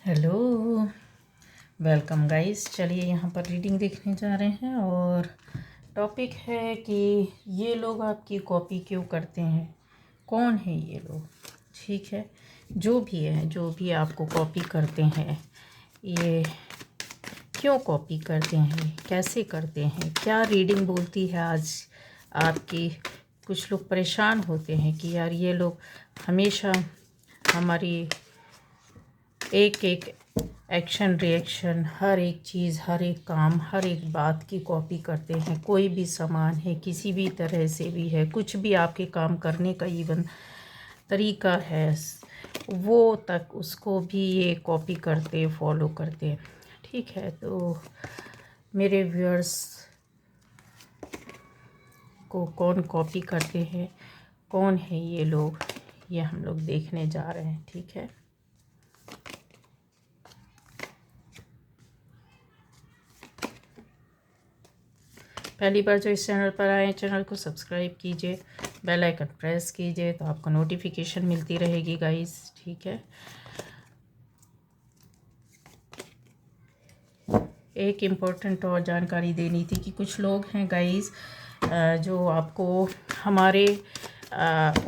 Hello, welcome guys. चलिए यहाँ पर रीडिंग देखने जा रहे हैं और टॉपिक है कि ये लोग आपकी कॉपी क्यों करते हैं। कौन है ये लोग? ठीक है, जो भी है, जो भी आपको कॉपी करते हैं, ये क्यों कॉपी करते हैं, कैसे करते हैं, क्या रीडिंग बोलती है आज आपकी। कुछ लोग परेशान होते हैं कि यार ये लोग हमेशा हमारी एक एक एक्शन रिएक्शन, हर एक चीज़, हर एक काम, हर एक बात की कॉपी करते हैं। कोई भी सामान है, किसी भी तरह से भी है, कुछ भी आपके काम करने का इवन तरीका है, वो तक उसको भी ये कॉपी करते, फॉलो करते। ठीक है, तो मेरे व्यूअर्स को कौन कॉपी करते हैं, कौन है ये लोग, ये हम लोग देखने जा रहे हैं। ठीक है, पहली बार जो इस चैनल पर आए, चैनल को सब्सक्राइब कीजिए, बेल आइकन प्रेस कीजिए तो आपको नोटिफिकेशन मिलती रहेगी गाइस। ठीक है, एक इम्पोर्टेंट और जानकारी देनी थी कि कुछ लोग हैं गाइस जो आपको हमारे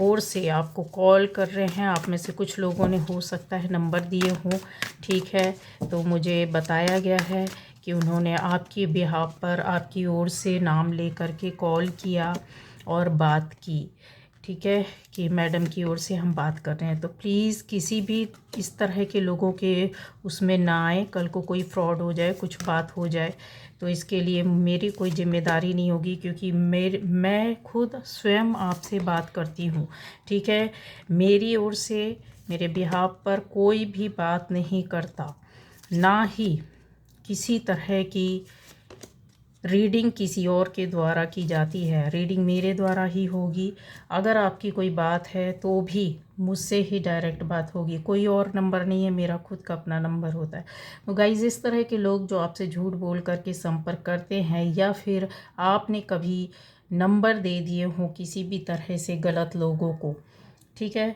ओर से आपको कॉल कर रहे हैं। आप में से कुछ लोगों ने हो सकता है नंबर दिए हों। ठीक है, तो मुझे बताया गया है कि उन्होंने आपकी बिहाफ पर आपकी ओर से नाम लेकर के कॉल किया और बात की। ठीक है, कि मैडम की ओर से हम बात कर रहे हैं, तो प्लीज़ किसी भी इस तरह के लोगों के उसमें ना आए। कल को कोई फ्रॉड हो जाए, कुछ बात हो जाए, तो इसके लिए मेरी कोई जिम्मेदारी नहीं होगी, क्योंकि मैं खुद स्वयं आपसे बात करती हूँ। ठीक है, मेरी ओर से मेरे बिहाफ पर कोई भी बात नहीं करता, ना ही किसी तरह की रीडिंग किसी और के द्वारा की जाती है। रीडिंग मेरे द्वारा ही होगी। अगर आपकी कोई बात है तो भी मुझसे ही डायरेक्ट बात होगी, कोई और नंबर नहीं है, मेरा खुद का अपना नंबर होता है। तो गाइज़, इस तरह के लोग जो आपसे झूठ बोल करके संपर्क करते हैं, या फिर आपने कभी नंबर दे दिए हों किसी भी तरह से गलत लोगों को, ठीक है,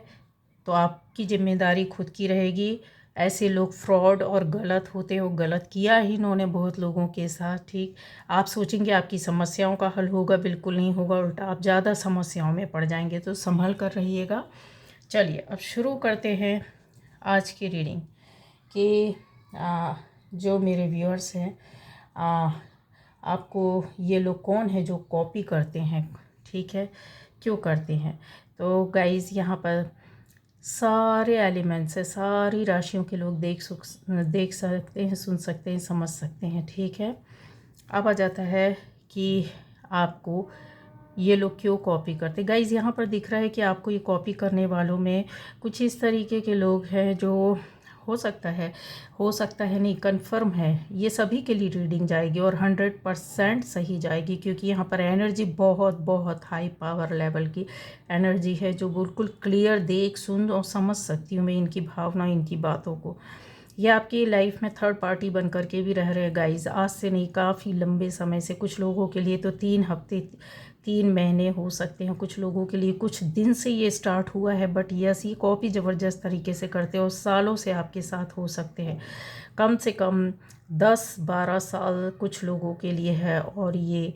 तो आपकी जिम्मेदारी खुद की रहेगी। ऐसे लोग फ्रॉड और गलत होते हो, गलत किया ही इन्होंने बहुत लोगों के साथ। ठीक, आप सोचेंगे आपकी समस्याओं का हल होगा, बिल्कुल नहीं होगा, उल्टा आप ज़्यादा समस्याओं में पड़ जाएंगे। तो संभल कर रहिएगा। चलिए अब शुरू करते हैं आज की रीडिंग कि जो मेरे व्यूअर्स हैं, आपको ये लोग कौन है जो कॉपी करते हैं, ठीक है, क्यों करते हैं। तो गाइज़, यहाँ पर सारे एलिमेंट्स है, सारी राशियों के लोग देख सकते हैं, सुन सकते हैं, समझ सकते हैं। ठीक है, अब आ जाता है कि आपको ये लोग क्यों कॉपी करते। गाइज़, यहाँ पर दिख रहा है कि आपको ये कॉपी करने वालों में कुछ इस तरीके के लोग हैं जो हो सकता है नहीं, कंफर्म है, ये सभी के लिए रीडिंग जाएगी और 100% सही जाएगी, क्योंकि यहाँ पर एनर्जी बहुत बहुत हाई पावर लेवल की एनर्जी है, जो बिल्कुल क्लियर देख सुन और समझ सकती हूँ मैं इनकी भावना, इनकी बातों को। ये आपकी लाइफ में थर्ड पार्टी बन करके भी रह रहे हैं गाइज, आज से नहीं, काफ़ी लंबे समय से। कुछ लोगों के लिए तो 3 हफ्ते 3 महीने हो सकते हैं, कुछ लोगों के लिए कुछ दिन से ये स्टार्ट हुआ है। बट यस, ये कॉपी ज़बरदस्त तरीके से करते हैं और सालों से आपके साथ हो सकते हैं, कम से कम 10-12 साल कुछ लोगों के लिए है। और ये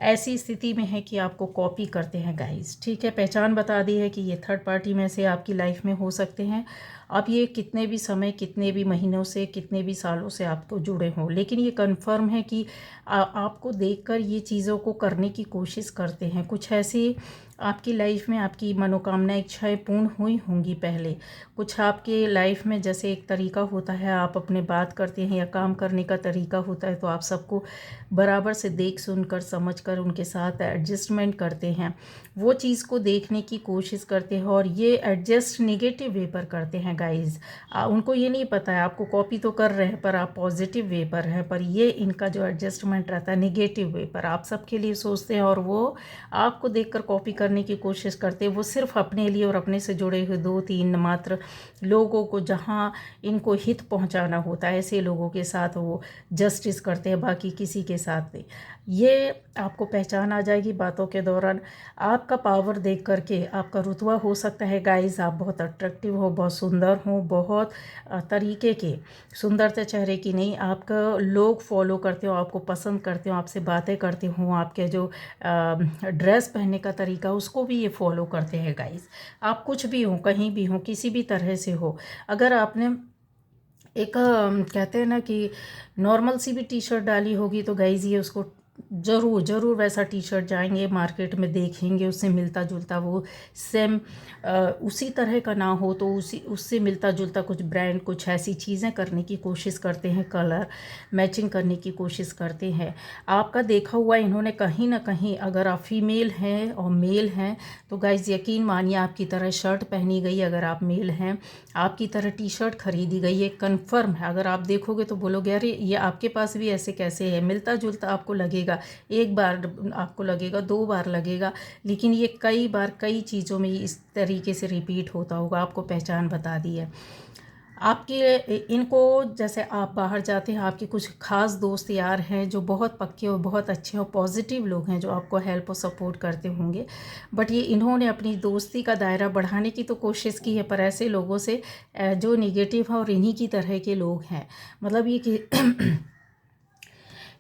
ऐसी स्थिति में है कि आपको कॉपी करते हैं गाइस। ठीक है, पहचान बता दी है कि ये थर्ड पार्टी में से आपकी लाइफ में हो सकते हैं। अब ये कितने भी समय, कितने भी महीनों से, कितने भी सालों से आपको जुड़े हों, लेकिन ये कंफर्म है कि आपको देखकर ये चीज़ों को करने की कोशिश करते हैं। कुछ ऐसी आपकी लाइफ में आपकी मनोकामना, इच्छाएं पूर्ण हुई होंगी पहले। कुछ आपके लाइफ में जैसे एक तरीका होता है, आप अपने बात करते हैं या काम करने का तरीका होता है, तो आप सबको बराबर से देख सुनकर समझकर उनके साथ एडजस्टमेंट करते हैं, वो चीज़ को देखने की कोशिश करते हैं, और ये एडजस्ट नेगेटिव वे पर करते हैं गाइज। उनको ये नहीं पता है आपको कॉपी तो कर रहे हैं, पर आप पॉजिटिव वे पर हैं, पर ये इनका जो एडजस्टमेंट रहता है नेगेटिव वे पर, आप सबके लिए सोचते हैं और वो आपको देखकर कॉपी करने की कोशिश करते हैं। वो सिर्फ अपने लिए और अपने से जुड़े हुए 2-3 मात्र लोगों को, जहाँ इनको हित पहुंचाना होता है, ऐसे लोगों के साथ वो जस्टिस करते हैं, बाकी किसी के साथ नहीं। ये आपको पहचान आ जाएगी बातों के दौरान। आपका पावर देख करके आपका रुतबा हो सकता है गाइस, आप बहुत अट्रैक्टिव हो, बहुत सुंदर हो, बहुत तरीके के, सुंदरता चेहरे की नहीं, आपका लोग फॉलो करते हो, आपको पसंद करते हो, आपसे बातें करते हो, आपके जो ड्रेस पहनने का तरीका उसको भी ये फॉलो करते हैं गाइस। आप कुछ भी हो, कहीं भी हो, किसी भी तरह से हो, अगर आपने एक कहते हैं ना कि नॉर्मल सी भी टी शर्ट डाली होगी तो गाइज ये उसको ज़रूर ज़रूर वैसा टी शर्ट जाएंगे मार्केट में देखेंगे, उससे मिलता जुलता वो सेम उसी तरह का ना हो तो उसी उससे मिलता जुलता कुछ ब्रांड, कुछ ऐसी चीज़ें करने की कोशिश करते हैं, कलर मैचिंग करने की कोशिश करते हैं। आपका देखा हुआ इन्होंने कहीं ना कहीं, अगर आप फीमेल हैं और मेल हैं तो गाइज यकीन मानिए आपकी तरह शर्ट पहनी गई, अगर आप मेल हैं आपकी तरह टी शर्ट खरीदी गई, ये कन्फर्म है। अगर आप देखोगे तो बोलोगे अरे ये आपके पास भी ऐसे कैसे है, मिलता जुलता आपको लगेगा, एक बार आपको लगेगा, दो बार लगेगा, लेकिन ये कई बार कई चीज़ों में इस तरीके से रिपीट होता होगा, आपको पहचान बता दी है। आपके इनको जैसे आप बाहर जाते हैं, आपके कुछ खास दोस्त यार हैं जो बहुत पक्के और बहुत अच्छे और पॉजिटिव लोग हैं जो आपको हेल्प और सपोर्ट करते होंगे, बट ये इन्होंने अपनी दोस्ती का दायरा बढ़ाने की तो कोशिश की है, पर ऐसे लोगों से जो निगेटिव है और इन्हीं की तरह के लोग हैं, मतलब ये कि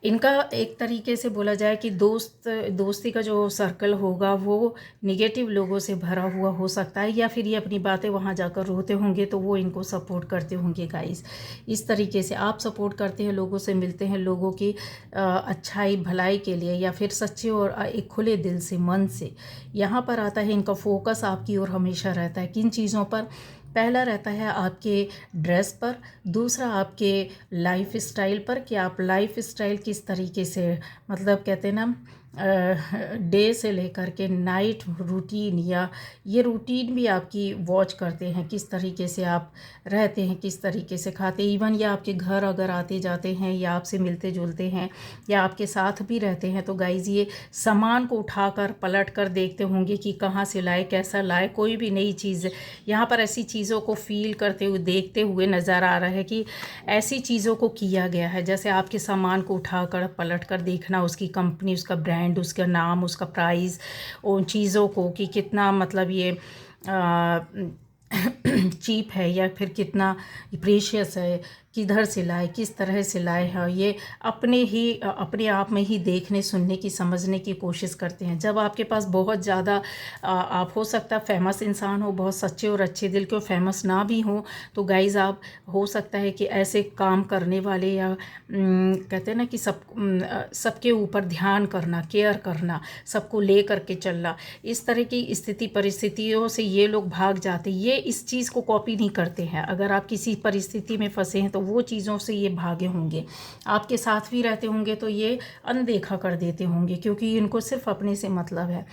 इनका एक तरीके से बोला जाए कि दोस्ती का जो सर्कल होगा वो निगेटिव लोगों से भरा हुआ हो सकता है, या फिर ये अपनी बातें वहाँ जाकर रोते होंगे तो वो इनको सपोर्ट करते होंगे गाइस। इस तरीके से आप सपोर्ट करते हैं, लोगों से मिलते हैं, लोगों की अच्छाई भलाई के लिए, या फिर सच्चे और एक खुले दिल से, मन से। यहाँ पर आता है इनका फोकस आपकी ओर हमेशा रहता है, किन चीज़ों पर? पहला रहता है आपके ड्रेस पर, दूसरा आपके लाइफ स्टाइल पर कि आप लाइफ स्टाइल किस तरीके से, मतलब कहते हैं ना डे से लेकर के नाइट रूटीन, या ये रूटीन भी आपकी वॉच करते हैं, किस तरीके से आप रहते हैं, किस तरीके से खाते, इवन या आपके घर अगर आते जाते हैं या आपसे मिलते जुलते हैं या आपके साथ भी रहते हैं तो गाइज ये सामान को उठाकर पलट कर देखते होंगे कि कहाँ से लाए, कैसा लाए, कोई भी नई चीज़ यहाँ पर ऐसी चीज़ों को फील करते हुए, देखते हुए नज़र आ रहा है कि ऐसी चीज़ों को किया गया है, जैसे आपके सामान को उठाकर पलट कर देखना, उसकी कंपनी, उसका ब्रांड, उसका नाम, उसका प्राइस, उन चीज़ों को कि कितना मतलब ये चीप है या फिर कितना प्रीशियस है, किधर से लाए, किस तरह से लाए हैं, ये अपने आप में ही देखने, सुनने की, समझने की कोशिश करते हैं। जब आपके पास बहुत ज़्यादा आप हो सकता है फेमस इंसान हो, बहुत सच्चे और अच्छे दिल के, फेमस ना भी हो तो गाइज आप हो सकता है कि ऐसे काम करने वाले या कहते हैं ना कि सबके ऊपर ध्यान करना, केयर करना, सबको ले करके चलना, इस तरह की स्थिति परिस्थितियों से ये लोग भाग जाते, ये इस चीज़ को कॉपी नहीं करते हैं। अगर आप किसी परिस्थिति में फंसे हैं तो वो चीज़ों से ये भागे होंगे, आपके साथ भी रहते होंगे तो ये अनदेखा कर देते होंगे, क्योंकि इनको सिर्फ अपने से मतलब है।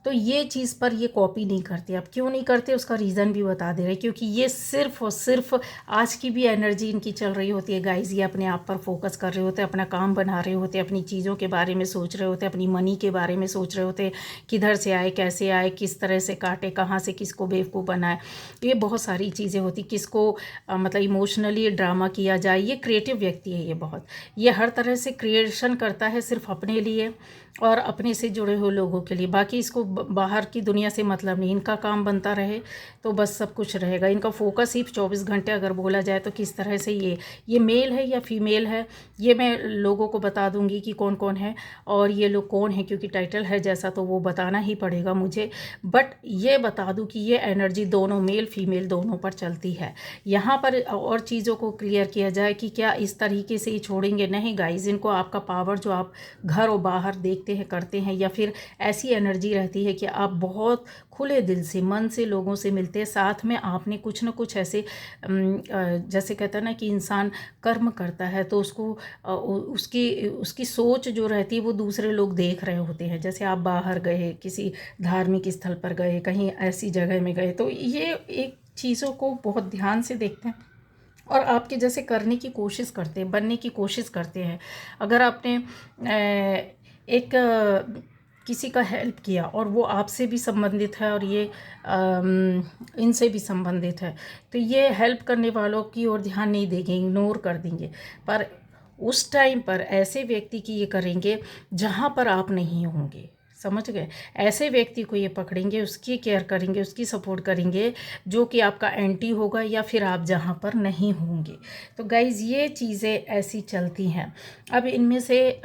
तो ये चीज़ पर ये कॉपी नहीं करते। अब क्यों नहीं करते उसका रीज़न भी बता दे रहे, क्योंकि ये सिर्फ और सिर्फ आज की भी एनर्जी इनकी चल रही होती है गाइज, ये अपने आप पर फोकस कर रहे होते हैं, अपना काम बना रहे होते हैं, अपनी चीज़ों के बारे में सोच रहे होते हैं, अपनी मनी के बारे में सोच रहे होते हैं, किधर से आए, कैसे आए, किस तरह से काटे, कहाँ से किसको बेवकूफ़ बनाए, ये बहुत सारी चीज़ें होती, किसको मतलब इमोशनली ड्रामा किया जाए। ये क्रिएटिव व्यक्ति है, ये हर तरह से क्रिएशन करता है सिर्फ अपने लिए और अपने से जुड़े हुए लोगों के लिए, बाकी इसको बाहर की दुनिया से मतलब नहीं। इनका काम बनता रहे तो बस सब कुछ रहेगा। इनका फोकस ही 24 घंटे अगर बोला जाए तो किस तरह से ये मेल है या फीमेल है, ये मैं लोगों को बता दूंगी कि कौन कौन है और ये लोग कौन है, क्योंकि टाइटल है जैसा तो वो बताना ही पड़ेगा मुझे। बट ये बता दूं कि ये एनर्जी दोनों मेल फीमेल दोनों पर चलती है। यहाँ पर और चीज़ों को क्लियर किया जाए कि क्या इस तरीके से ही छोड़ेंगे? नहीं गाइज, इनको आपका पावर जो आप घर और बाहर देखते हैं, करते हैं, या फिर ऐसी एनर्जी रहती है कि आप बहुत खुले दिल से, मन से लोगों से मिलते हैं, साथ में आपने कुछ ना कुछ ऐसे जैसे कहता है ना कि इंसान कर्म करता है तो उसको उसकी सोच जो रहती है वो दूसरे लोग देख रहे होते हैं। जैसे आप बाहर गए, किसी धार्मिक स्थल पर गए, कहीं ऐसी जगह में गए, तो ये एक चीज़ों को बहुत ध्यान से देखते हैं और आपके जैसे करने की कोशिश करते हैं, बनने की कोशिश करते हैं। अगर आपने एक किसी का हेल्प किया और वो आपसे भी संबंधित है और ये इनसे भी संबंधित है, तो ये हेल्प करने वालों की ओर ध्यान नहीं देंगे, इग्नोर कर देंगे। पर उस टाइम पर ऐसे व्यक्ति की ये करेंगे जहाँ पर आप नहीं होंगे, समझ गए। ऐसे व्यक्ति को ये पकड़ेंगे, उसकी केयर करेंगे, उसकी सपोर्ट करेंगे जो कि आपका एंटी होगा या फिर आप जहाँ पर नहीं होंगे। तो गाइज़ ये चीज़ें ऐसी चलती हैं। अब इनमें से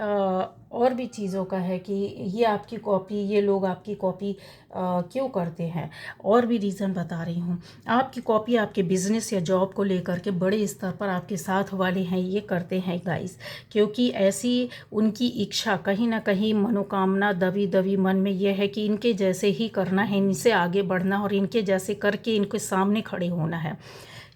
और भी चीज़ों का है कि ये आपकी कॉपी, ये लोग आपकी कॉपी क्यों करते हैं। और भी रीज़न बता रही हूँ। आपकी कॉपी आपके बिज़नेस या जॉब को लेकर के बड़े स्तर पर आपके साथ वाले हैं ये करते हैं गाइस, क्योंकि ऐसी उनकी इच्छा, कहीं ना कहीं मनोकामना दबी दबी मन में यह है कि इनके जैसे ही करना है, इनसे आगे बढ़ना और इनके जैसे करके इनके सामने खड़े होना है।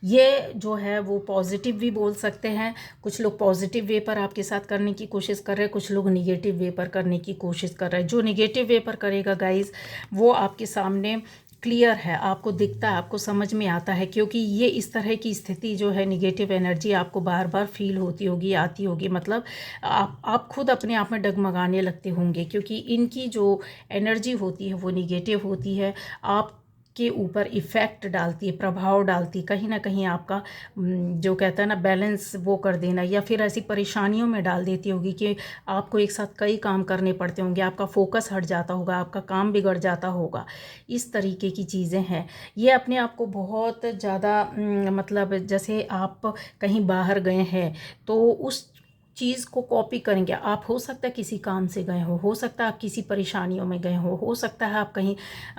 ये जो है वो पॉजिटिव भी बोल सकते हैं। कुछ लोग पॉजिटिव वे पर आपके साथ करने की कोशिश कर रहे हैं, कुछ लोग निगेटिव वे पर करने की कोशिश कर रहे हैं। जो निगेटिव वे पर करेगा गाइस, वो आपके सामने क्लियर है, आपको दिखता है, आपको समझ में आता है, क्योंकि ये इस तरह की स्थिति जो है, निगेटिव एनर्जी आपको बार बार फील होती होगी, आती होगी। मतलब आप खुद अपने आप में डगमगाने लगते होंगे, क्योंकि इनकी जो एनर्जी होती है वो निगेटिव होती है, आप के ऊपर इफ़ेक्ट डालती है, प्रभाव डालती है, कहीं ना कहीं आपका जो कहता है ना बैलेंस वो कर देना, या फिर ऐसी परेशानियों में डाल देती होगी कि आपको एक साथ कई काम करने पड़ते होंगे, आपका फोकस हट जाता होगा, आपका काम बिगड़ जाता होगा। इस तरीके की चीज़ें हैं। ये अपने आप को बहुत ज़्यादा मतलब जैसे आप कहीं बाहर गए हैं तो उस चीज़ को कॉपी करेंगे आप। हो सकता है किसी काम से गए हो सकता है आप किसी परेशानियों में गए हो सकता है आप कहीं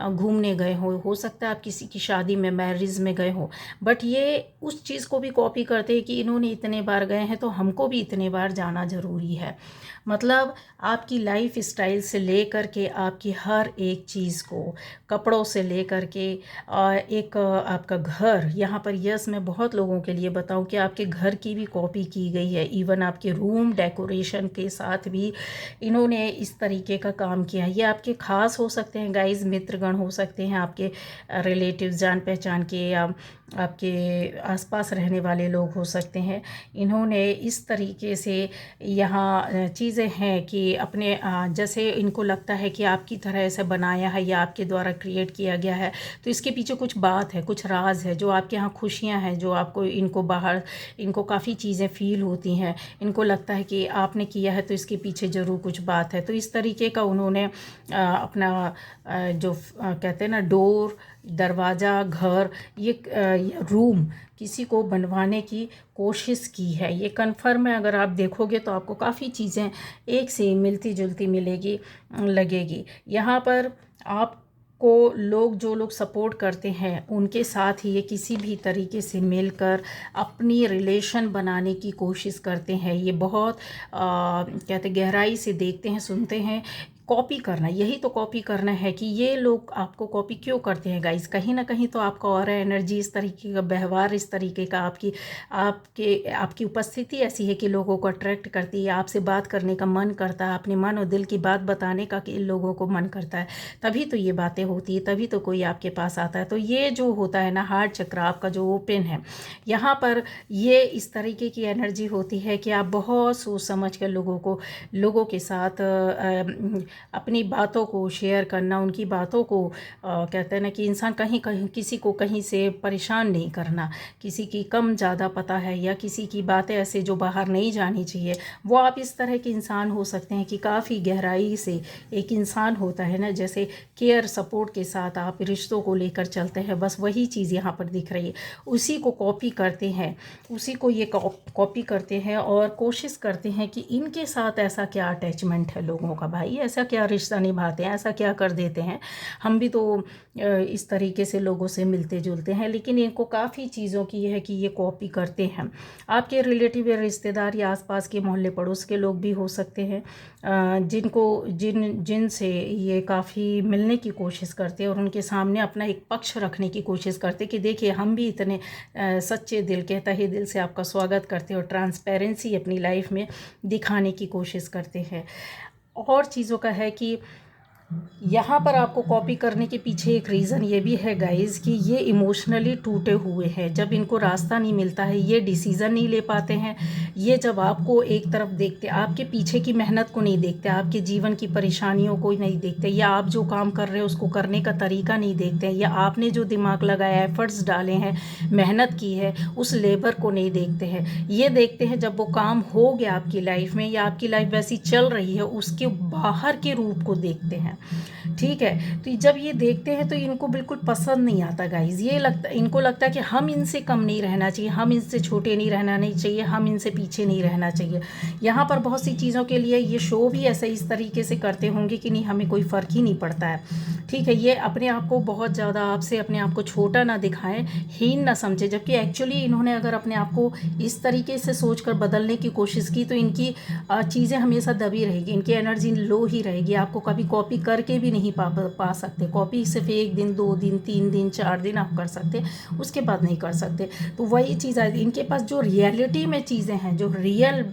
घूमने गए हो सकता है आप किसी की शादी में, मैरिज में गए हो, बट ये उस चीज़ को भी कॉपी करते हैं कि इन्होंने इतने बार गए हैं तो हमको भी इतने बार जाना ज़रूरी है। मतलब आपकी लाइफ स्टाइल से ले कर के आपकी हर एक चीज़ को, कपड़ों से ले कर के एक आपका घर, यहाँ पर यस मैं बहुत लोगों के लिए बताऊं कि आपके घर की भी कॉपी की गई है। इवन आपके रूम डेकोरेशन के साथ भी इन्होंने इस तरीके का काम किया है। ये आपके खास हो सकते हैं गाइस, मित्रगण हो सकते हैं, आपके रिलेटिव्स, जान पहचान के, या आपके आसपास रहने वाले लोग हो सकते हैं। इन्होंने इस तरीके से यहाँ चीज़ें हैं कि अपने जैसे इनको लगता है कि आपकी तरह ऐसे बनाया है या आपके द्वारा क्रिएट किया गया है, तो इसके पीछे कुछ बात है, कुछ राज है। जो आपके यहाँ खुशियाँ हैं, जो आपको इनको बाहर इनको काफ़ी चीज़ें फील होती हैं, इनको लगता है कि आपने किया है तो इसके पीछे ज़रूर कुछ बात है। तो इस तरीके का उन्होंने अपना जो कहते हैं ना डोर, दरवाज़ा, घर, ये रूम किसी को बनवाने की कोशिश की है। ये कन्फर्म है, अगर आप देखोगे तो आपको काफ़ी चीज़ें एक से मिलती जुलती मिलेगी, लगेगी। यहाँ पर आपको लोग, जो लोग सपोर्ट करते हैं उनके साथ ही ये किसी भी तरीके से मिलकर अपनी रिलेशन बनाने की कोशिश करते हैं। ये बहुत कहते गहराई से देखते हैं, सुनते हैं। कॉपी करना, यही तो कॉपी करना है कि ये लोग आपको कॉपी क्यों करते हैं गाइस। कहीं ना कहीं तो आपका और एनर्जी, इस तरीके का व्यवहार, इस तरीके का आपकी उपस्थिति ऐसी है कि लोगों को अट्रैक्ट करती है, आपसे बात करने का मन करता है, अपने मन और दिल की बात बताने का कि इन लोगों को मन करता है। तभी तो ये बातें होती है, तभी तो कोई आपके पास आता है। तो ये जो होता है ना हार्ट चक्र आपका जो ओपन है, यहाँ पर ये इस तरीके की एनर्जी होती है कि आप बहुत सोच समझ कर लोगों के साथ अपनी बातों को शेयर करना, उनकी बातों को कहते हैं ना कि इंसान कहीं किसी को कहीं से परेशान नहीं करना, किसी की कम ज़्यादा पता है या किसी की बातें ऐसे जो बाहर नहीं जानी चाहिए, वो आप इस तरह के इंसान हो सकते हैं कि काफ़ी गहराई से एक इंसान होता है ना, जैसे केयर सपोर्ट के साथ आप रिश्तों को लेकर चलते हैं, बस वही चीज़ यहाँ पर दिख रही है। उसी को कॉपी करते हैं, उसी को ये कॉपी करते हैं और कोशिश करते हैं कि इनके साथ ऐसा क्या अटैचमेंट है लोगों का, भाई ऐसा क्या रिश्ता निभाते हैं, ऐसा क्या कर देते हैं। हम भी तो इस तरीके से लोगों से मिलते जुलते हैं, लेकिन इनको काफ़ी चीज़ों की है कि ये कॉपी करते हैं। आपके रिलेटिव या रिश्तेदार या आसपास के मोहल्ले पड़ोस के लोग भी हो सकते हैं, जिनसे ये काफ़ी मिलने की कोशिश करते हैं और उनके सामने अपना एक पक्ष रखने की कोशिश करते कि देखिए हम भी इतने सच्चे दिल के, तहे दिल से आपका स्वागत करते हैं और ट्रांसपेरेंसी अपनी लाइफ में दिखाने की कोशिश करते हैं। और चीज़ों का है कि यहाँ पर आपको कॉपी करने के पीछे एक रीज़न ये भी है गाइज़ कि ये इमोशनली टूटे हुए हैं। जब इनको रास्ता नहीं मिलता है, ये डिसीज़न नहीं ले पाते हैं, ये जब आपको एक तरफ देखते, आपके पीछे की मेहनत को नहीं देखते, आपके जीवन की परेशानियों को नहीं देखते, या आप जो काम कर रहे हो उसको करने का तरीका नहीं देखते हैं, या आपने जो दिमाग लगाया, एफ़र्ट्स डाले हैं, मेहनत की है, उस लेबर को नहीं देखते हैं। ये देखते हैं जब वो काम हो गया आपकी लाइफ में, या आपकी लाइफ वैसी चल रही है, उसके बाहर के रूप को देखते हैं। ठीक है, तो जब ये देखते हैं तो इनको बिल्कुल पसंद नहीं आता गाइज़। ये लगता, इनको लगता है कि हम इनसे कम नहीं रहना चाहिए, हम इनसे छोटे नहीं रहना नहीं चाहिए, हम इनसे पीछे नहीं रहना चाहिए। यहाँ पर बहुत सी चीज़ों के लिए ये शो भी ऐसे इस तरीके से करते होंगे कि नहीं, हमें कोई फ़र्क ही नहीं पड़ता है। ठीक है, ये अपने आप को बहुत ज़्यादा, आपसे अपने आप को छोटा ना दिखाएं, हीन ना समझे, जबकि एक्चुअली इन्होंने अगर अपने आप को इस तरीके से सोच कर बदलने की कोशिश की तो इनकी चीज़ें हमेशा दबी रहेगी, इनकी एनर्जी लो ही रहेगी। आपको कभी कॉपी करके भी नहीं पा सकते। कॉपी सिर्फ 1 दिन, 2 दिन, 3 दिन, 4 दिन आप कर सकते, उसके बाद नहीं कर सकते। तो वही चीज़ है, इनके पास जो रियलिटी में चीज़ें हैं, जो रियल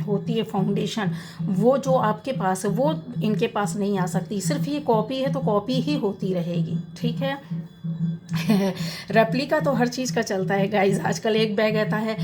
होती है फाउंडेशन, वो जो आपके पास है वो इनके पास नहीं आ सकती। सिर्फ ये कॉपी है तो कॉपी ही होती रहेगी। ठीक है। रेप्लिका तो हर चीज़ का चलता है गाइज। आजकल एक बैग आता है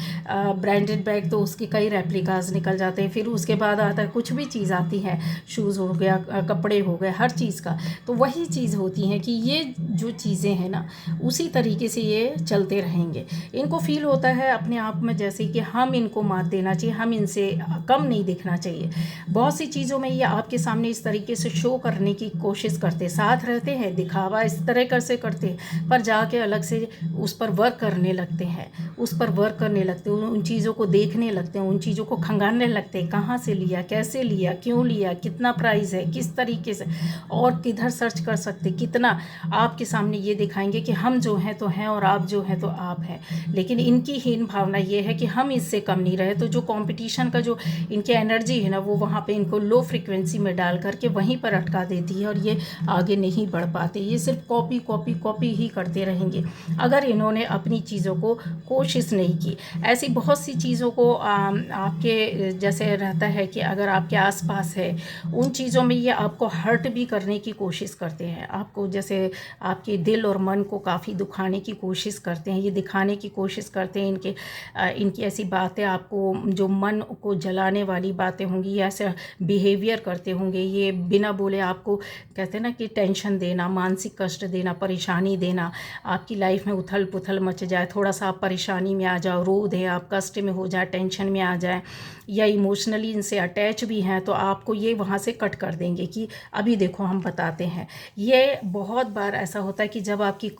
ब्रांडेड बैग, तो उसके कई रेप्लिकाज निकल जाते हैं। फिर उसके बाद आता है कुछ भी चीज़ आती है, शूज़ हो गया, कपड़े हो गए, हर चीज़ का। तो वही चीज़ होती है कि ये जो चीज़ें हैं ना, उसी तरीके से ये चलते रहेंगे। इनको फील होता है अपने आप में जैसे कि हम इनको मात देना चाहिए, हम इनसे कम नहीं दिखना चाहिए। बहुत सी चीज़ों में ये आपके सामने इस तरीके से शो करने की कोशिश करते, साथ रहते हैं, दिखावा इस तरह से करते, पर जाके अलग से उस पर वर्क करने लगते हैं, उस पर वर्क करने लगते हैं, उन चीज़ों को देखने लगते हैं, उन चीज़ों को खंगालने लगते हैं, कहाँ से लिया, कैसे लिया, क्यों लिया, कितना प्राइस है, किस तरीके से, और किधर सर्च कर सकते, कितना आपके सामने ये दिखाएंगे कि हम जो हैं तो हैं और आप जो हैं तो आप हैं। लेकिन इनकी हीन भावना ये है कि हम इससे कम नहीं रहे। तो जो कंपटीशन का जो इनकी एनर्जी है ना, वो वहाँ पे इनको लो फ्रिक्वेंसी में डाल करके वहीं पर अटका देती है और ये आगे नहीं बढ़ पाते। ये सिर्फ कॉपी कॉपी कॉपी ही करते रहेंगे अगर इन्होंने अपनी चीज़ों को कोशिश नहीं की। ऐसी बहुत सी चीज़ों को आपके जैसे रहता है कि अगर आपके आसपास है, उन चीज़ों में ये आपको हर्ट भी करने की कोशिश करते हैं, आपको जैसे आपके दिल और मन को काफ़ी दुखाने की कोशिश करते हैं, ये दिखाने की कोशिश करते हैं। इनकी ऐसी बातें आपको जो मन को जलाने वाली बातें होंगी, या ऐसे बिहेवियर करते होंगे, ये बिना बोले आपको कहते हैं ना कि टेंशन देना, मानसिक कष्ट देना, परेशानी देना, आपकी लाइफ में उथल पुथल मच जाए, थोड़ा सा आप परेशानी में आ जाओ, रो दें, आप कष्ट में हो जाए, टेंशन में आ जाए, या इमोशनली इनसे अटैच भी हैं तो आपको ये वहाँ से कट कर देंगे कि अभी देखो हम बताते हैं। ये बहुत बार ऐसा होता है कि जब आपकी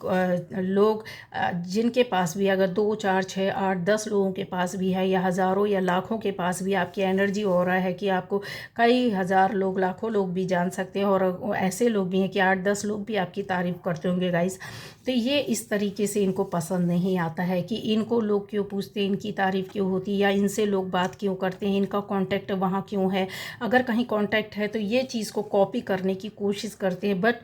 लोग जिनके पास भी, अगर 2, 4, 6, 8, 10 लोगों के पास भी है, या हज़ारों या लाखों के पास भी आपकी एनर्जी हो रहा है कि आपको कई हज़ार लोग, लाखों लोग भी जान सकते हैं, और ऐसे लोग भी हैं कि 8-10 लोग भी आपकी तारीफ़ करते होंगे गाइस। तो ये इस तरीके से इनको पसंद नहीं आता है कि इनको लोग क्यों पूछते हैं, इनकी तारीफ़ क्यों होती है, या इनसे लोग बात क्यों करते हैं, इनका कांटेक्ट वहाँ क्यों है। अगर कहीं कांटेक्ट है तो ये चीज़ को कॉपी करने की कोशिश करते हैं, बट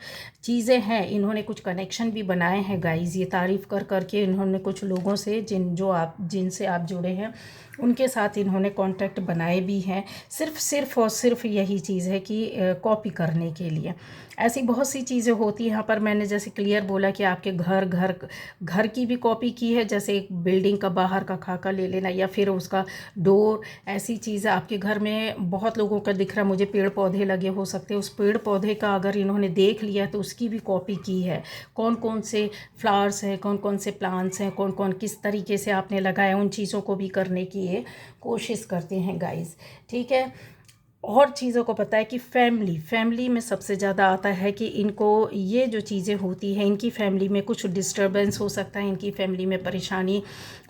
चीज़ें हैं, इन्होंने कुछ कनेक्शन भी बनाए हैं गाइज़। ये तारीफ़ कर करके इन्होंने कुछ लोगों से जिनसे आप जुड़े हैं उनके साथ इन्होंने कांटेक्ट बनाए भी हैं, सिर्फ और सिर्फ यही चीज़ है कि कॉपी करने के लिए। ऐसी बहुत सी चीज़ें होती हैं। यहाँ पर मैंने जैसे क्लियर बोला कि आपके घर की भी कॉपी की है, जैसे एक बिल्डिंग का बाहर का खाका ले लेना, या फिर उसका डोर। ऐसी चीज़ें आपके घर में बहुत लोगों का दिख रहा है मुझे, पेड़ पौधे लगे हो सकते हैं, उस पेड़ पौधे का अगर इन्होंने देख लिया तो उसकी भी कॉपी की है। कौन कौन से फ्लावर्स हैं, कौन कौन से प्लांट्स हैं, कौन कौन किस तरीके से आपने लगाया, उन चीज़ों को भी करने की ये कोशिश करते हैं गाइस। ठीक है। और चीज़ों को पता है कि फैमिली में सबसे ज़्यादा आता है कि इनको ये जो चीज़ें होती हैं, इनकी फैमिली में कुछ डिस्टर्बेंस हो सकता है, इनकी फैमिली में परेशानी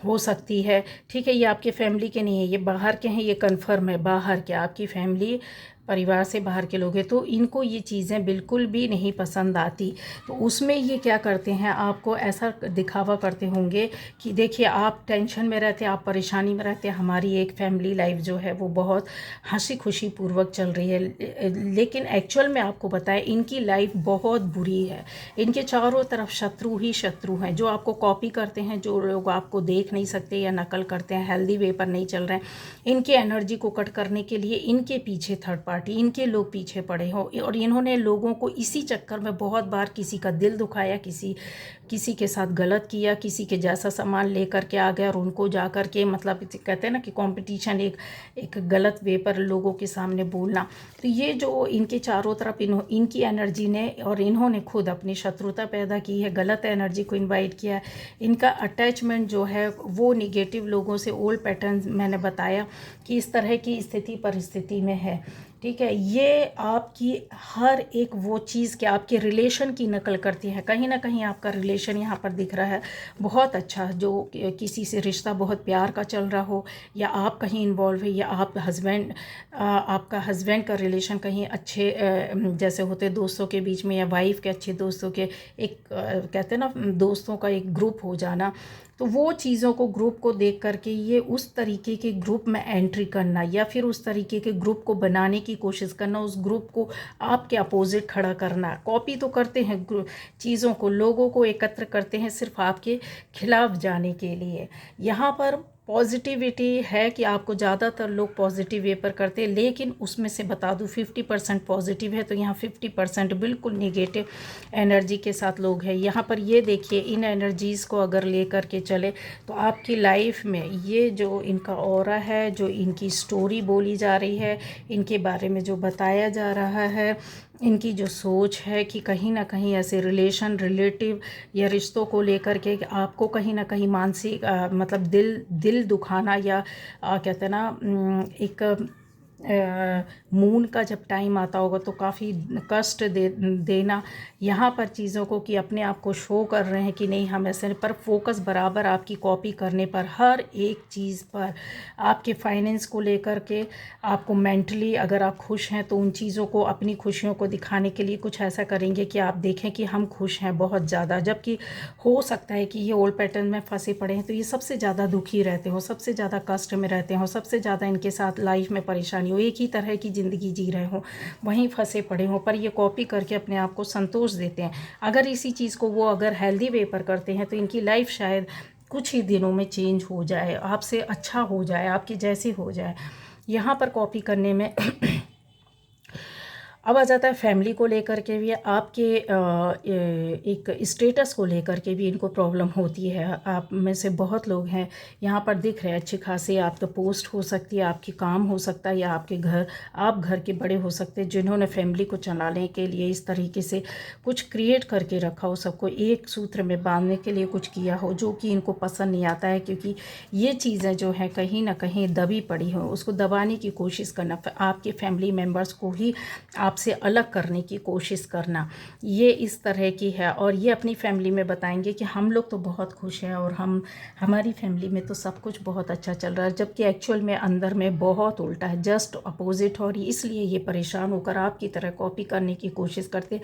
हो सकती है। ठीक है, ये आपके फैमिली के नहीं है, ये बाहर के हैं, ये कन्फर्म है, बाहर के, आपकी फैमिली परिवार से बाहर के लोग हैं, तो इनको ये चीज़ें बिल्कुल भी नहीं पसंद आती। तो उसमें ये क्या करते हैं, आपको ऐसा दिखावा करते होंगे कि देखिए आप टेंशन में रहते हैं, आप परेशानी में रहते हैं, हमारी एक फैमिली लाइफ जो है वो बहुत हंसी खुशी पूर्वक चल रही है। लेकिन एक्चुअल में आपको बताएं, इनकी लाइफ बहुत बुरी है। इनके चारों तरफ शत्रु ही शत्रु हैं, जो आपको कॉपी करते हैं, जो लोग आपको देख नहीं सकते या नकल करते हैं, हेल्दी वे पर नहीं चल रहे हैं, इनकी एनर्जी को कट करने के लिए इनके पीछे थर्ड पार्टी पार्टी, इनके लोग पीछे पड़े हों और इन्होंने लोगों को इसी चक्कर में बहुत बार किसी का दिल दुखाया, किसी के साथ गलत किया, किसी के जैसा सामान लेकर के आ गया और उनको जा कर के मतलब कहते हैं ना कि कंपटीशन, एक गलत वे पर लोगों के सामने बोलना। तो ये जो इनके चारों तरफ इनकी एनर्जी ने और इन्होंने खुद अपनी शत्रुता पैदा की है, गलत एनर्जी को इनवाइट किया है। इनका अटैचमेंट जो है वो निगेटिव लोगों से, ओल्ड पैटर्न मैंने बताया कि इस तरह की स्थिति परिस्थिति में है। ठीक है, ये आपकी हर एक वो चीज़ कि आपके रिलेशन की नकल करती है। कहीं ना कहीं आपका रिलेशन यहाँ पर दिख रहा है बहुत अच्छा, जो किसी से रिश्ता बहुत प्यार का चल रहा हो, या आप कहीं इन्वॉल्व है, या आपका हस्बैंड का रिलेशन कहीं अच्छे जैसे होते दोस्तों के बीच में, या वाइफ के अच्छे दोस्तों के एक कहते हैं ना दोस्तों का एक ग्रुप हो जाना। तो वो चीज़ों को, ग्रुप को देख करके ये उस तरीके के ग्रुप में एंट्री करना, या फिर उस तरीके के ग्रुप को बनाने की कोशिश करना, उस ग्रुप को आपके अपोजिट खड़ा करना। कॉपी तो करते हैं चीज़ों को, लोगों को एकत्र करते हैं सिर्फ आपके खिलाफ जाने के लिए। यहाँ पर पॉजिटिविटी है कि आपको ज़्यादातर लोग पॉजिटिव वे पर करते हैं, लेकिन उसमें से बता दूं 50% पॉजिटिव है, तो यहाँ 50% बिल्कुल निगेटिव एनर्जी के साथ लोग हैं। यहाँ पर ये देखिए, इन एनर्जीज़ को अगर ले कर के चले तो आपकी लाइफ में ये जो इनका ऑरा है, जो इनकी स्टोरी बोली जा रही है, इनके बारे में जो बताया जा रहा है, इनकी जो सोच है कि कहीं ना कहीं ऐसे रिलेटिव या रिश्तों को लेकर के आपको कहीं ना कहीं मानसिक मतलब दिल दुखाना, या कहते हैं ना एक मून का जब टाइम आता होगा तो काफ़ी कष्ट देना यहाँ पर चीज़ों को, कि अपने आप को शो कर रहे हैं कि नहीं हम ऐसे, पर फोकस बराबर आपकी कॉपी करने पर, हर एक चीज़ पर, आपके फाइनेंस को लेकर के, आपको मेंटली अगर आप खुश हैं तो उन चीज़ों को, अपनी खुशियों को दिखाने के लिए कुछ ऐसा करेंगे कि आप देखें कि हम खुश हैं बहुत ज़्यादा। जबकि हो सकता है कि ये ओल्ड पैटर्न में फंसे पड़े हैं, तो ये सबसे ज़्यादा दुखी रहते हो, सबसे ज़्यादा कष्ट में रहते हो, सबसे ज़्यादा इनके साथ लाइफ में परेशानी हो, एक ही तरह की ज़िंदगी जी रहे हो, वहीं फंसे पड़े हो, पर ये कॉपी करके अपने आप को संतोष देते हैं। अगर इसी चीज़ को वो अगर हेल्दी वे पर करते हैं तो इनकी लाइफ शायद कुछ ही दिनों में चेंज हो जाए, आपसे अच्छा हो जाए, आपके जैसे हो जाए। यहाँ पर कॉपी करने में अब आ जाता है फैमिली को लेकर के भी, आपके एक स्टेटस को लेकर के भी इनको प्रॉब्लम होती है। आप में से बहुत लोग हैं यहाँ पर दिख रहे हैं अच्छे खासे, आपका पोस्ट हो सकती है, आपकी काम हो सकता है, या आपके आप घर के बड़े हो सकते हैं जिन्होंने फैमिली को चलाने के लिए इस तरीके से कुछ क्रिएट करके रखा हो, सबको एक सूत्र में बांधने के लिए कुछ किया हो, जो कि इनको पसंद नहीं आता है। क्योंकि ये चीज़ें जो है कहीं ना कहीं दबी पड़ी हो, उसको दबाने की कोशिश करना, आपके फैमिली मेम्बर्स को ही आपसे अलग करने की कोशिश करना, ये इस तरह की है। और ये अपनी फैमिली में बताएंगे कि हम लोग तो बहुत खुश हैं और हमारी फैमिली में तो सब कुछ बहुत अच्छा चल रहा है, जबकि एक्चुअल में अंदर में बहुत उल्टा है, जस्ट अपोजिट। और इसलिए ये परेशान होकर आपकी तरह कॉपी करने की कोशिश करते,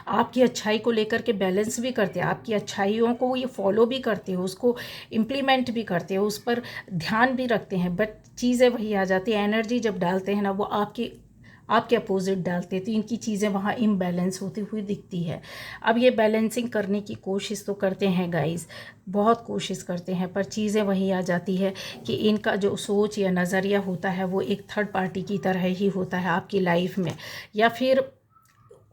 आपकी अच्छाई को लेकर के बैलेंस भी करते हैं, आपकी अच्छाइयों को ये फॉलो भी करते हो, उसको इम्प्लीमेंट भी करते हो, उस पर ध्यान भी रखते हैं, बट चीज़ें वही आ जाती है, एनर्जी जब डालते हैं ना वो आपके अपोजिट डालते, तो इनकी चीज़ें वहाँ इम्बैलेंस होती हुई दिखती है। अब ये बैलेंसिंग करने की कोशिश तो करते हैं गाइस, बहुत कोशिश करते हैं, पर चीज़ें वही आ जाती है कि इनका जो सोच या नज़रिया होता है वो एक थर्ड पार्टी की तरह ही होता है आपकी लाइफ में। या फिर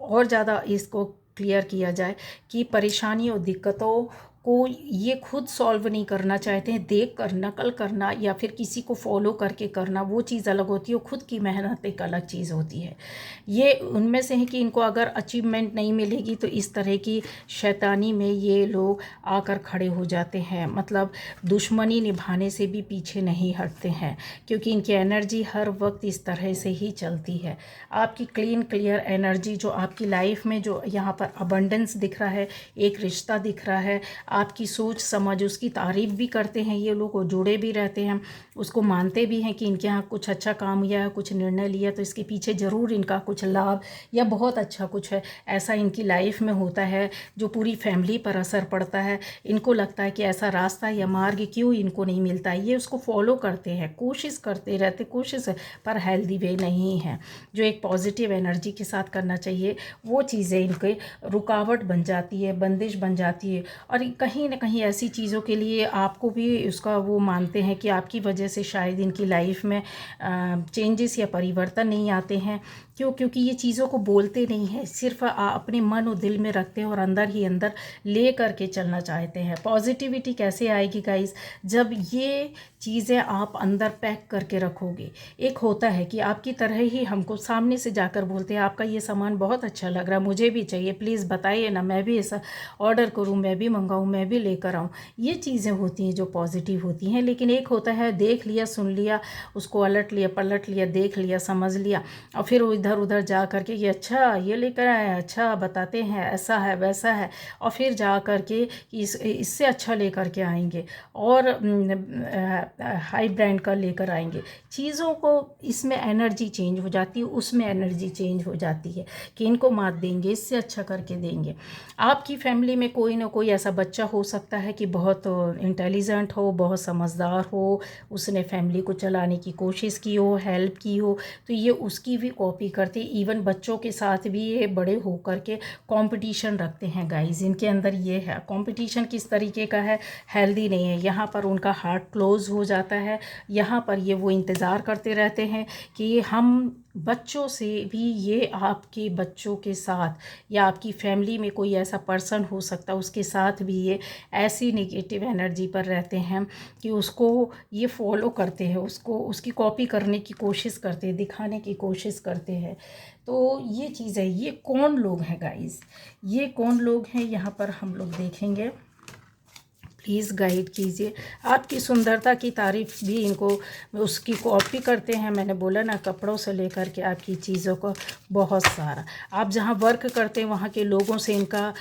और ज़्यादा इसको क्लियर किया जाए कि परेशानी और दिक्कतों को ये खुद सॉल्व नहीं करना चाहते हैं, देख कर नकल करना या फिर किसी को फॉलो करके करना, वो चीज़ अलग होती है, खुद की मेहनत एक अलग चीज़ होती है। ये उनमें से है कि इनको अगर अचीवमेंट नहीं मिलेगी तो इस तरह की शैतानी में ये लोग आकर खड़े हो जाते हैं, मतलब दुश्मनी निभाने से भी पीछे नहीं हटते हैं, क्योंकि इनकी एनर्जी हर वक्त इस तरह से ही चलती है। आपकी क्लियर एनर्जी जो आपकी लाइफ में जो यहाँ पर अबंडेंस दिख रहा है, एक रिश्ता दिख रहा है, आपकी सोच समझ, उसकी तारीफ़ भी करते हैं ये लोग, जुड़े भी रहते हैं, उसको मानते भी हैं कि इनके यहाँ कुछ अच्छा काम हुआ है, कुछ निर्णय लिया तो इसके पीछे ज़रूर इनका कुछ लाभ या बहुत अच्छा कुछ है, ऐसा इनकी लाइफ में होता है जो पूरी फैमिली पर असर पड़ता है। इनको लगता है कि ऐसा रास्ता या मार्ग क्यों इनको नहीं मिलता है, ये उसको फॉलो करते हैं, कोशिश करते रहते, कोशिश पर हेल्दी वे नहीं है। जो एक पॉजिटिव एनर्जी के साथ करना चाहिए वो चीज़ें इनके रुकावट बन जाती है, बंदिश बन जाती है। और कहीं ना कहीं ऐसी चीज़ों के लिए आपको भी उसका वो मानते हैं कि आपकी वजह से शायद इनकी लाइफ में चेंजेस या परिवर्तन नहीं आते हैं। क्योंकि ये चीज़ों को बोलते नहीं हैं, सिर्फ अपने मन और दिल में रखते हैं और अंदर ही अंदर ले करके चलना चाहते हैं। पॉजिटिविटी कैसे आएगी गाइस? जब ये चीज़ें आप अंदर पैक करके रखोगे। एक होता है कि आपकी तरह ही हमको सामने से जाकर बोलते हैं आपका ये सामान बहुत अच्छा लग रहा है, मुझे भी चाहिए, प्लीज़ बताइए ना, मैं भी ऐसा ऑर्डर करूं, मैं भी मंगाऊं, मैं भी लेकर आऊं। ये चीज़ें होती हैं जो पॉजिटिव होती हैं। लेकिन एक होता है देख लिया, सुन लिया, उसको अलट लिया, पलट लिया, देख लिया, समझ लिया और फिर इधर उधर जा करके कि अच्छा ये लेकर आए, अच्छा बताते हैं, ऐसा है वैसा है, और फिर जा करके इससे अच्छा लेकर के आएंगे और हाई ब्रांड का लेकर आएंगे। चीज़ों को इसमें एनर्जी चेंज हो जाती है, उसमें एनर्जी चेंज हो जाती है कि इनको मात देंगे, इससे अच्छा करके देंगे। आपकी फैमिली में कोई ना कोई ऐसा बच्चा हो सकता है कि बहुत इंटेलिजेंट हो, बहुत समझदार हो, उसने फैमिली को चलाने की कोशिश की हो, हेल्प की हो, तो ये उसकी भी कॉपी करते। इवन बच्चों के साथ भी ये बड़े होकर के कंपटीशन रखते हैं गाइस। इनके अंदर ये है कंपटीशन, किस तरीके का है, हेल्दी नहीं है। यहाँ पर उनका हार्ट क्लोज हो जाता है, यहाँ पर ये वो इंतज़ार करते रहते हैं कि हम बच्चों से भी, ये आपके बच्चों के साथ या आपकी फैमिली में कोई ऐसा पर्सन हो सकता है उसके साथ भी ये ऐसी नेगेटिव एनर्जी पर रहते हैं कि उसको ये फॉलो करते हैं, उसको उसकी कॉपी करने की कोशिश करते हैं, दिखाने की कोशिश करते हैं। तो ये चीज़ है। ये कौन लोग हैं गाइस? ये कौन लोग हैं यहाँ पर हम लोग देखेंगे। प्लीज़ गाइड कीजिए। आपकी सुंदरता की तारीफ़ भी इनको उसकी कॉपी करते हैं। मैंने बोला ना, कपड़ों से लेकर के आपकी चीज़ों को बहुत सारा। आप जहाँ वर्क करते हैं वहाँ के लोगों से इनका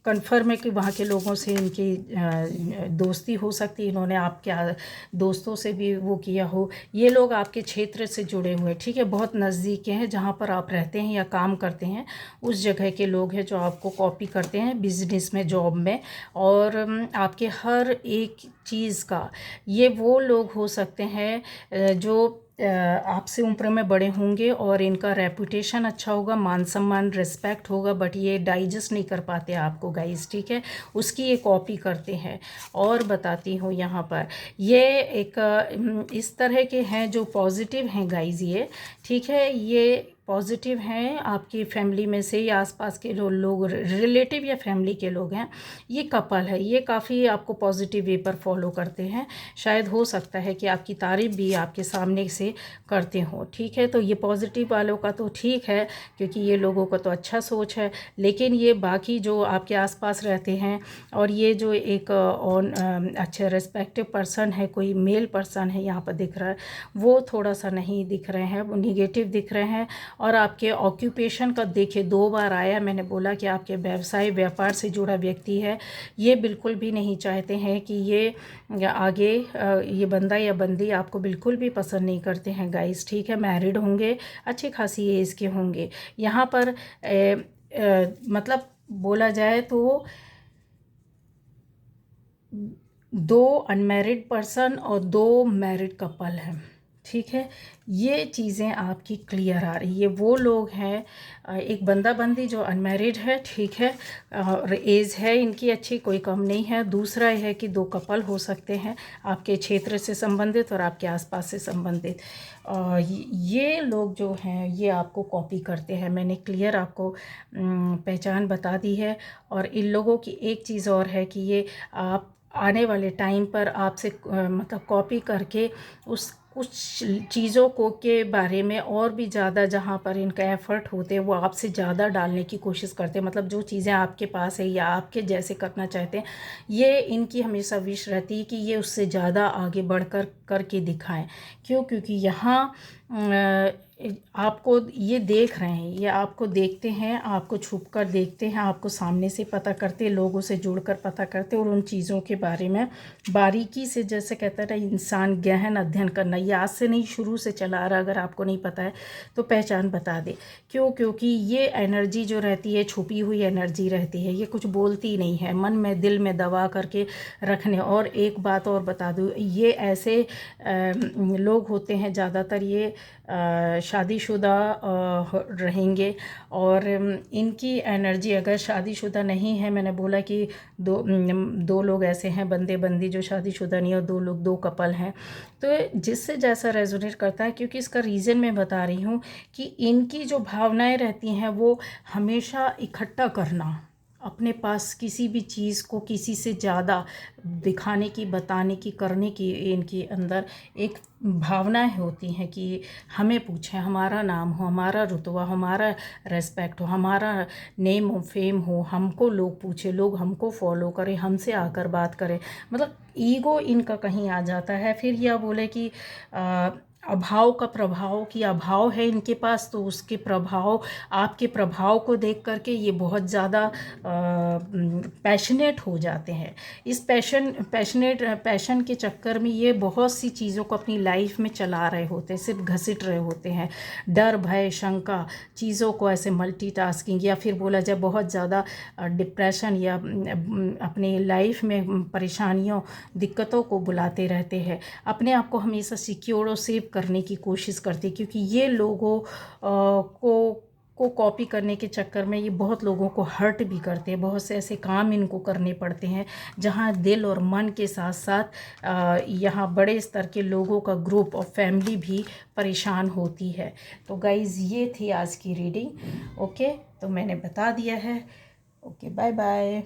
कन्फर्म है कि वहाँ के लोगों से इनकी दोस्ती हो सकती है। इन्होंने आपके दोस्तों से भी वो किया हो। ये लोग आपके क्षेत्र से जुड़े हुए, ठीक है, बहुत नज़दीक के हैं, जहाँ पर आप रहते हैं या काम करते हैं उस जगह के लोग हैं जो आपको कॉपी करते हैं बिजनेस में, जॉब में, और आपके हर एक चीज़ का। ये वो लोग हो सकते हैं जो आपसे उम्र में बड़े होंगे और इनका रेपुटेशन अच्छा होगा, मान सम्मान, रिस्पेक्ट होगा, बट ये डाइजेस्ट नहीं कर पाते आपको गाइस, ठीक है, उसकी ये कॉपी करते हैं। और बताती हूँ यहाँ पर ये एक इस तरह के हैं जो पॉजिटिव हैं गाइस, ये ठीक है, ये पॉजिटिव हैं आपकी फैमिली में से या आसपास के लोग रिलेटिव या फैमिली के लोग हैं। ये कपल है, ये काफ़ी आपको पॉजिटिव वे पर फॉलो करते हैं। शायद हो सकता है कि आपकी तारीफ़ भी आपके सामने से करते हो, ठीक है। तो ये पॉजिटिव वालों का तो ठीक है क्योंकि ये लोगों का तो अच्छा सोच है। लेकिन ये बाकी जो आपके आसपास रहते हैं और ये जो एक और अच्छे रिस्पेक्टिव पर्सन है, कोई मेल पर्सन है यहाँ पर दिख रहा है, वो थोड़ा सा नहीं दिख रहे हैं, वो निगेटिव दिख रहे हैं। और आपके ऑक्यूपेशन का देखिए 2 बार आया। मैंने बोला कि आपके व्यवसाय व्यापार से जुड़ा व्यक्ति है। ये बिल्कुल भी नहीं चाहते हैं कि ये आगे ये बंदा या बंदी आपको बिल्कुल भी पसंद नहीं करते हैं गाइस, ठीक है। मैरिड होंगे, अच्छी खासी एज के होंगे। यहाँ पर मतलब बोला जाए तो 2 अनमैरिड पर्सन और 2 मैरिड कपल हैं, ठीक है। ये चीज़ें आपकी क्लियर आ रही है। वो लोग हैं एक बंदा बंदी जो अनमैरिड है, ठीक है, और एज है इनकी अच्छी, कोई कम नहीं है। दूसरा है कि 2 कपल हो सकते हैं आपके क्षेत्र से संबंधित और आपके आसपास से संबंधित। ये लोग जो हैं ये आपको कॉपी करते हैं। मैंने क्लियर आपको पहचान बता दी है। और इन लोगों की एक चीज़ और है कि ये आप आने वाले टाइम पर आपसे मतलब कॉपी करके उस चीज़ों को के बारे में और भी ज़्यादा, जहाँ पर इनका एफ़र्ट होते हैं वो आपसे ज़्यादा डालने की कोशिश करते हैं। मतलब जो चीज़ें आपके पास है या आपके जैसे करना चाहते हैं, ये इनकी हमेशा विश रहती है कि ये उससे ज़्यादा आगे बढ़कर करके दिखाएं। क्यों? क्योंकि यहाँ आपको ये देख रहे हैं, ये आपको देखते हैं, आपको छुप कर देखते हैं, आपको सामने से पता करते, लोगों से जुड़कर पता करते और उन चीज़ों के बारे में बारीकी से, जैसे कहता है इंसान गहन अध्ययन करना, ये आज से नहीं शुरू से चला आ रहा। अगर आपको नहीं पता है तो पहचान बता दे। क्यों? क्योंकि ये एनर्जी जो रहती है छुपी हुई एनर्जी रहती है, ये कुछ बोलती नहीं है, मन में दिल में दबा करके रखने। और एक बात और बता दूँ, ये ऐसे लोग होते हैं ज़्यादातर, ये शादीशुदा रहेंगे, और इनकी एनर्जी अगर शादीशुदा नहीं है, मैंने बोला कि दो लोग ऐसे हैं बंदे बंदी जो शादीशुदा नहीं, और 2 लोग 2 कपल हैं, तो जिससे जैसा रेजोनेट करता है, क्योंकि इसका रीज़न मैं बता रही हूँ कि इनकी जो भावनाएं रहती हैं वो हमेशा इकट्ठा करना, अपने पास किसी भी चीज़ को किसी से ज़्यादा दिखाने की, बताने की, करने की इनके अंदर एक भावनाएं होती हैं कि हमें पूछें, हमारा नाम हो, हमारा रुतबा, हमारा रेस्पेक्ट हो, हमारा नेम हो, फेम हो, हमको लोग पूछे, लोग हमको फॉलो करें, हमसे आकर बात करें। मतलब ईगो इनका कहीं आ जाता है। फिर यह बोले कि अभाव का प्रभाव, कि अभाव है इनके पास, तो उसके प्रभाव, आपके प्रभाव को देख करके ये बहुत ज़्यादा पैशनेट हो जाते हैं। इस पैशन के चक्कर में ये बहुत सी चीज़ों को अपनी लाइफ में चला रहे होते हैं, सिर्फ घसीट रहे होते हैं। डर, भय, शंका, चीज़ों को ऐसे मल्टीटास्किंग, या फिर बोला जाए बहुत ज़्यादा डिप्रेशन या अपनी लाइफ में परेशानियों, दिक्कतों को बुलाते रहते हैं। अपने आप को हमेशा सिक्योर और सेव करने की कोशिश करते हैं, क्योंकि ये लोगों को कॉपी करने के चक्कर में ये बहुत लोगों को हर्ट भी करते हैं। बहुत से ऐसे काम इनको करने पड़ते हैं जहां दिल और मन के साथ साथ यहाँ बड़े स्तर के लोगों का ग्रुप और फैमिली भी परेशान होती है। तो गाइज़, ये थी आज की रीडिंग। ओके, तो मैंने बता दिया है। Okay, bye bye.